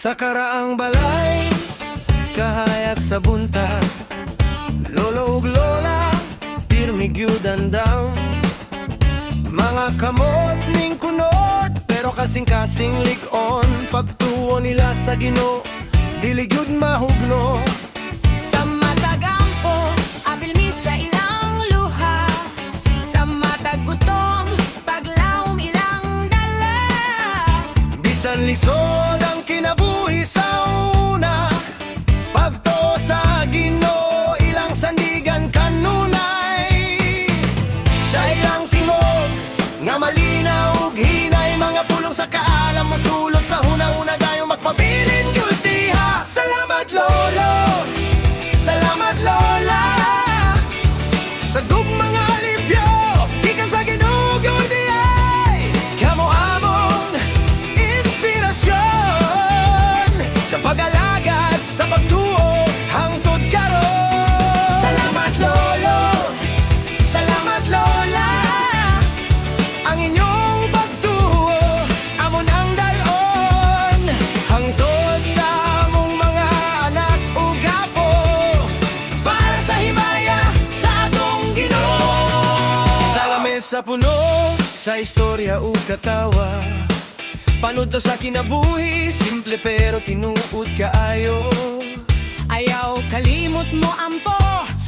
Sa karaang balay, kahayag sa bunta, lolo ug lola, pirmi gyud andam. Mga kamot ning kunot, pero kasing-kasing lig-on. Pagtuo nila sa Ginoo, dili gyud mahugno. Sa matagampo, apil mi sa ilang luha. Sa matagutom, paglaom ilang dala. Bisan lisod ang kinabuhi sa una, pagtuo sa Ginoo, ilang sandigan kanunay. Sa ilang tingog, nga malinaw ug hinay, mga pulong sa kaalam mo sulod sa hunahuna gayong magpabilin gyud diha. Salamat lolo, salamat lola, sa gugmang alipyo, gikan sa Ginoo gyud diay. Kamo among inspirasyon sa pag-alagad, sa pagtuo, hangtod karon. Salamat lolo, salamat lola, ang inyong pagtuo, amon ang dalon, hangtod sa among mga anak ug apo, para sa himaya sa atong Ginoo. Sa lamesa puno, sa istorya ug katawa, panud to sa kinabuhi, simple pero tinuod kaayo. Ayaw kalimot mo ampo,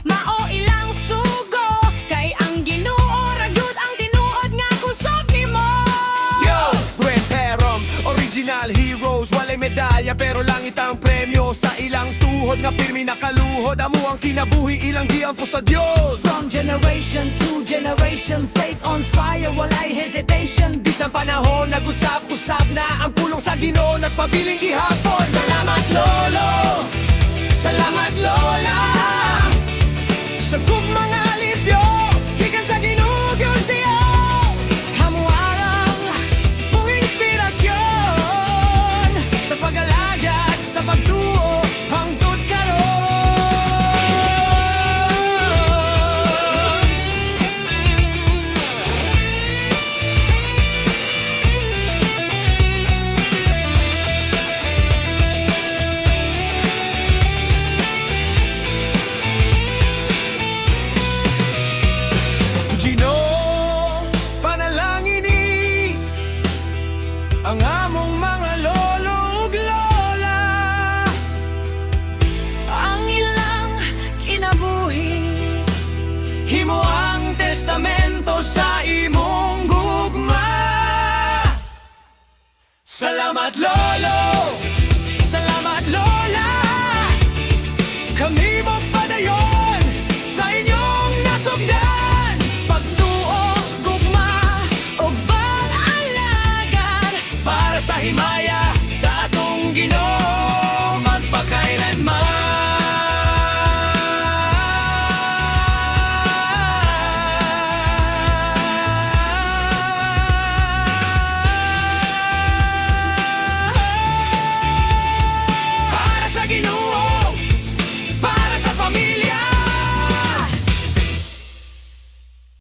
mao ilang sugo. Kay ang Ginoo ragyud ang tinuod nga kusog nimo. Yo! Buen Perom, original heroes, walay medalya pero langit ang premyo. Sa ilang tuhod nga pirmi nakaluhod, amo ang kinabuhi, ilang giampo sa Dios. From generation to generation, faith on fire, walay hesitation. Bisang panahon, nag-usap-usap na ang pulong sa Ginoo, nagpabiling gihapon. Salamat lolo, salamat lola, Sa gugmang alipyo, gikan sa Ginoo gyud diha. hamuarang Mong inspirasyon sa pag-alagad, sa pagtuo, hangtod karon. Ginoo, panalangin ni ang among mga lolo ug lola. ang ilang kinabuhi. Himo ang testamento sa imong gugma. Salamat lolo,